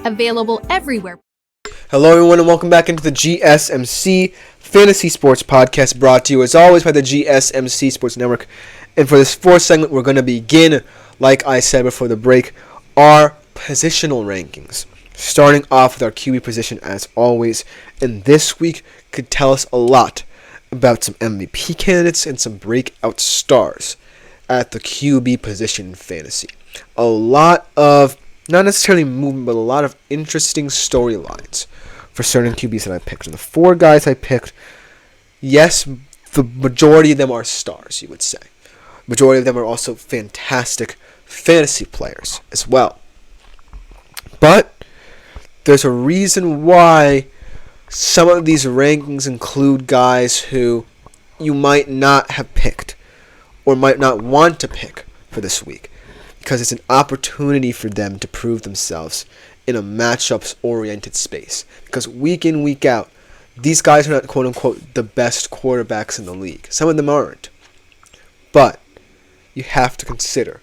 Available everywhere. Hello everyone and welcome back into the GSMC Fantasy Sports Podcast, brought to you as always by the GSMC Sports Network. And for this fourth segment, we're going to begin, like I said before the break, our positional rankings. Starting off with our QB position as always, and this week could tell us a lot about some MVP candidates and some breakout stars at the QB position in fantasy. A lot of, not necessarily movement, but a lot of interesting storylines for certain QBs that I picked. And the four guys I picked, yes, the majority of them are stars, you would say. Majority of them are also fantastic fantasy players as well. But there's a reason why some of these rankings include guys who you might not have picked or might not want to pick for this week, because it's an opportunity for them to prove themselves in a matchups-oriented space. Because week in, week out, these guys are not quote-unquote the best quarterbacks in the league. Some of them aren't. But you have to consider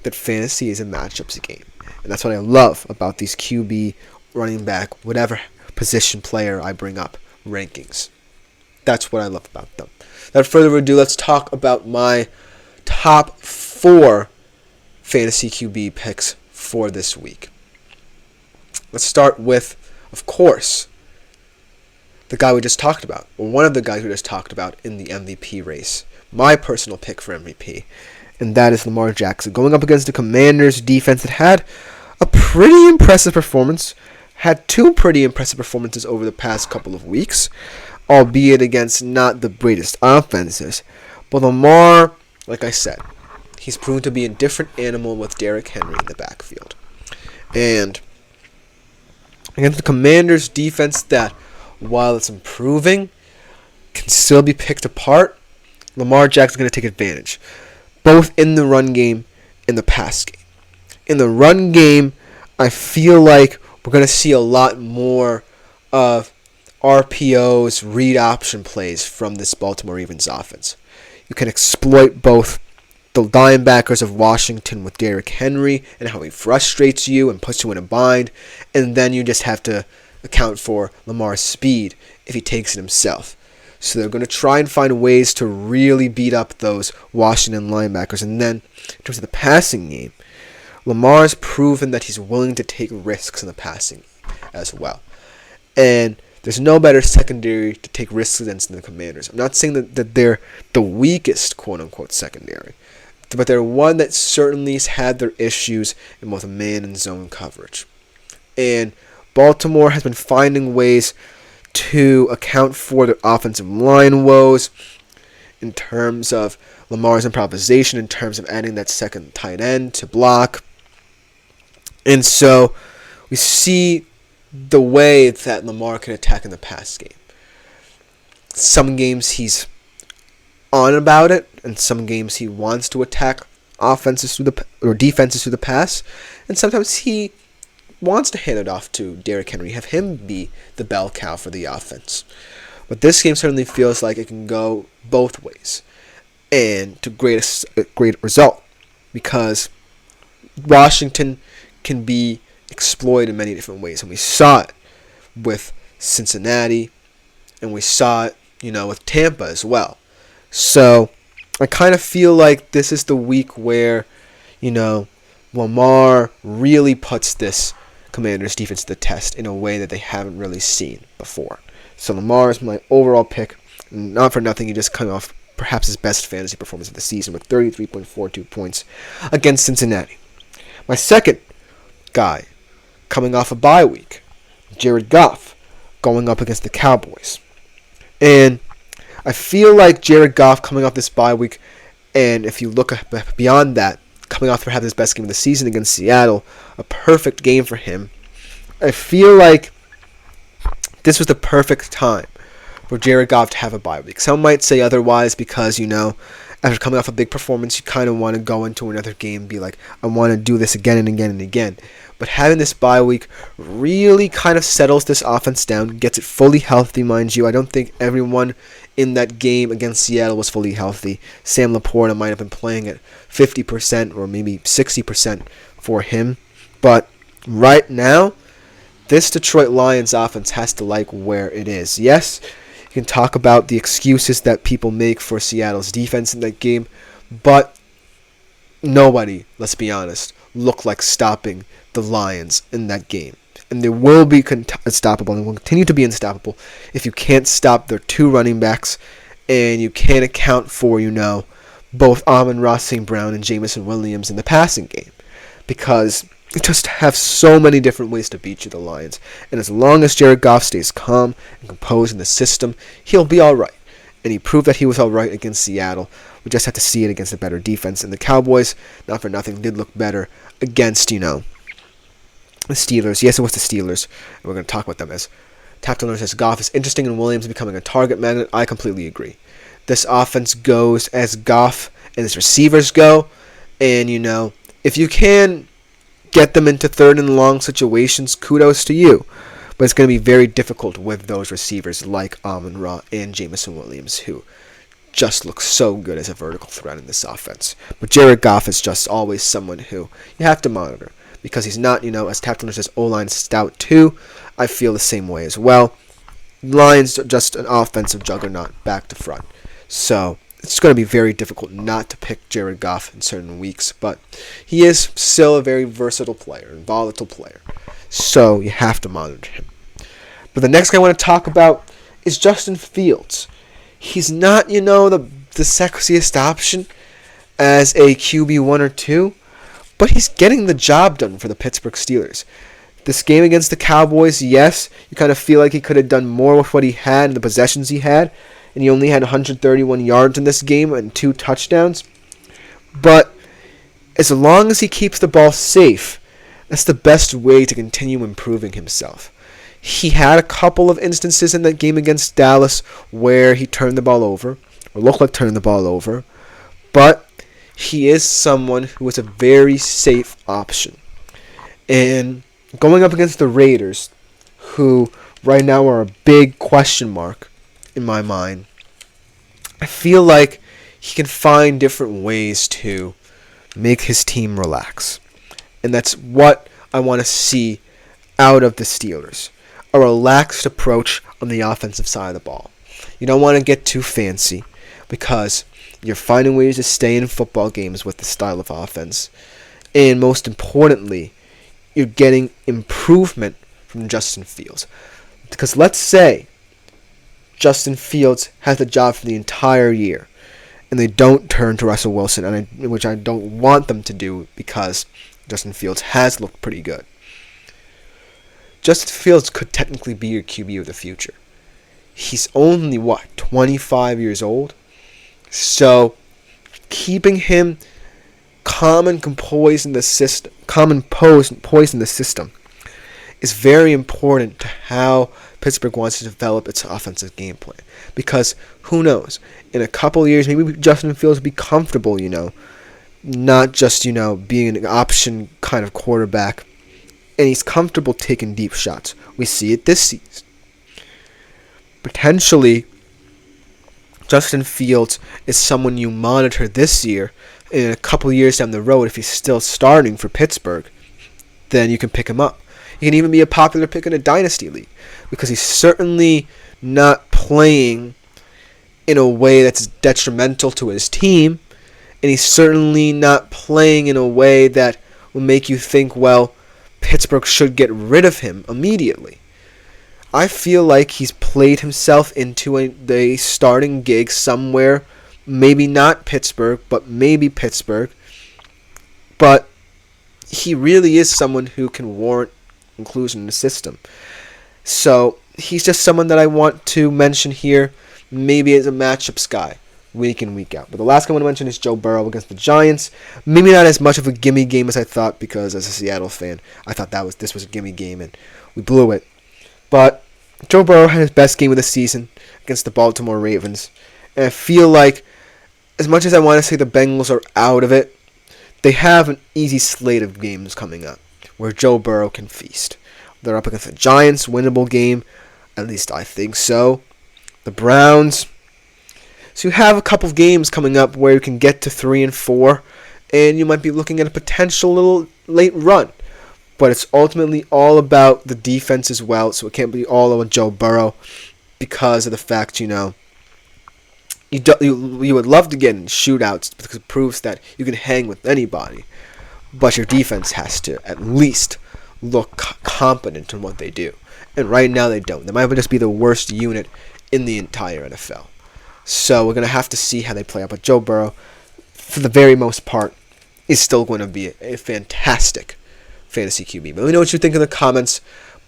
that fantasy is a matchups game. And that's what I love about these QB, running back, whatever position player I bring up, rankings. That's what I love about them. Without further ado, let's talk about my top 4 fantasy QB picks for this week. Let's start with, of course, the guy we just talked about, or one of the guys we just talked about in the MVP race. My personal pick for MVP, and that is Lamar Jackson, going up against the Commanders defense that had a pretty impressive performance, had 2 pretty impressive performances over the past couple of weeks, albeit against not the greatest offenses. But Lamar, like I said, he's proven to be a different animal with Derrick Henry in the backfield. And against the Commanders defense that, while it's improving, can still be picked apart, Lamar Jackson's going to take advantage, both in the run game and the pass game. In the run game, I feel like we're going to see a lot more of RPOs, read option plays from this Baltimore Ravens offense. You can exploit both the linebackers of Washington with Derrick Henry and how he frustrates you and puts you in a bind, and then you just have to account for Lamar's speed if he takes it himself. So they're going to try and find ways to really beat up those Washington linebackers. And then, in terms of the passing game, Lamar's proven that he's willing to take risks in the passing as well. And there's no better secondary to take risks against than the Commanders. I'm not saying that they're the weakest, quote-unquote, secondary, but they're one that certainly has had their issues in both man and zone coverage. And Baltimore has been finding ways to account for their offensive line woes in terms of Lamar's improvisation, in terms of adding that second tight end to block. And so we see the way that Lamar can attack in the pass game. Some games he's on about it, and some games he wants to attack offenses through or defenses through the pass, and sometimes he wants to hand it off to Derrick Henry, have him be the bell cow for the offense. But this game certainly feels like it can go both ways, and to great result, because Washington can be exploited in many different ways, and we saw it with Cincinnati, and we saw it, with Tampa as well. So I kind of feel like this is the week where, Lamar really puts this Commanders defense to the test in a way that they haven't really seen before. So Lamar is my overall pick. Not for nothing, he just came off perhaps his best fantasy performance of the season with 33.42 points against Cincinnati. My second guy, coming off a bye week, Jared Goff, going up against the Cowboys. And I feel like Jared Goff coming off this bye week, and if you look beyond that, coming off perhaps his best game of the season against Seattle, a perfect game for him. I feel like this was the perfect time for Jared Goff to have a bye week. Some might say otherwise because, after coming off a big performance, you kind of want to go into another game and be like, I want to do this again and again and again. But having this bye week really kind of settles this offense down, gets it fully healthy, mind you. I don't think everyone in that game against Seattle was fully healthy. Sam Laporta might have been playing at 50% or maybe 60% for him. But right now, this Detroit Lions offense has to like where it is. Yes, you can talk about the excuses that people make for Seattle's defense in that game, but nobody, let's be honest, looked like stopping the Lions in that game. And they will be unstoppable, and will continue to be unstoppable if you can't stop their two running backs, and you can't account for, both Amon-Ra St. Brown and Jameson Williams in the passing game. Because you just have so many different ways to beat you, the Lions. And as long as Jared Goff stays calm and composed in the system, he'll be all right. And he proved that he was all right against Seattle. We just had to see it against a better defense. And the Cowboys, not for nothing, did look better against, the Steelers. Yes, it was the Steelers. And we're going to talk about them as Tapton says Goff is interesting and Williams becoming a target magnet. I completely agree. This offense goes as Goff and his receivers go. And, if you can get them into third and long situations, kudos to you. But it's going to be very difficult with those receivers like Amon-Ra and Jameson Williams, who just look so good as a vertical threat in this offense. But Jared Goff is just always someone who you have to monitor, because he's not, as Tapton says, O-line stout too. I feel the same way as well. Lions are just an offensive juggernaut back to front. So it's going to be very difficult not to pick Jared Goff in certain weeks, but he is still a very versatile player and volatile player. So you have to monitor him. But the next guy I want to talk about is Justin Fields. He's not, the sexiest option as a QB1 or 2, but he's getting the job done for the Pittsburgh Steelers. This game against the Cowboys, yes, you kind of feel like he could have done more with what he had and the possessions he had, and he only had 131 yards in this game and 2 touchdowns. But as long as he keeps the ball safe, that's the best way to continue improving himself. He had a couple of instances in that game against Dallas where he turned the ball over, or looked like turning the ball over, but he is someone who is a very safe option. And going up against the Raiders, who right now are a big question mark in my mind, I feel like he can find different ways to make his team relax. And that's what I want to see out of the Steelers. A relaxed approach on the offensive side of the ball. You don't want to get too fancy, because you're finding ways to stay in football games with this style of offense. And most importantly, you're getting improvement from Justin Fields. Because let's say Justin Fields has the job for the entire year, and they don't turn to Russell Wilson, which I don't want them to do, because Justin Fields has looked pretty good. Justin Fields could technically be your QB of the future. He's only, 25 years old? So, keeping him calm and poised in the system is very important to how Pittsburgh wants to develop its offensive game plan. Because, who knows, in a couple of years, maybe Justin Fields will be comfortable, not just, being an option kind of quarterback. And he's comfortable taking deep shots. We see it this season. Potentially, Justin Fields is someone you monitor this year. In a couple years down the road, if he's still starting for Pittsburgh, then you can pick him up. He can even be a popular pick in a dynasty league, because he's certainly not playing in a way that's detrimental to his team, and he's certainly not playing in a way that will make you think, well, Pittsburgh should get rid of him immediately. I feel like he's played himself into a starting gig somewhere, maybe not Pittsburgh, but maybe Pittsburgh. But he really is someone who can warrant inclusion in the system. So he's just someone that I want to mention here, maybe as a matchups guy, week in, week out. But the last guy I want to mention is Joe Burrow against the Giants. Maybe not as much of a gimme game as I thought, because as a Seattle fan, I thought this was a gimme game, and we blew it. But Joe Burrow had his best game of the season against the Baltimore Ravens. And I feel like, as much as I want to say the Bengals are out of it, they have an easy slate of games coming up where Joe Burrow can feast. They're up against the Giants, winnable game. At least I think so. The Browns. So you have a couple of games coming up where you can get to 3-4, and you might be looking at a potential little late run. but it's ultimately all about the defense as well, so it can't be all on Joe Burrow because of the fact, you would love to get in shootouts because it proves that you can hang with anybody, but your defense has to at least look competent in what they do. And right now they don't. They might just be the worst unit in the entire NFL. So we're going to have to see how they play out. But Joe Burrow, for the very most part, is still going to be a fantastic fantasy QB. But let me know what you think in the comments.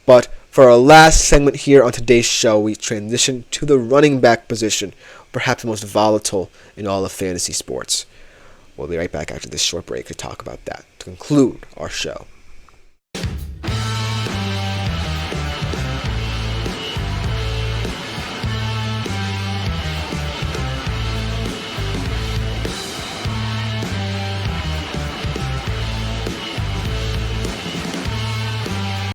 But for our last segment here on today's show, we transition to the running back position, perhaps the most volatile in all of fantasy sports. We'll be right back after this short break to talk about that, to conclude our show.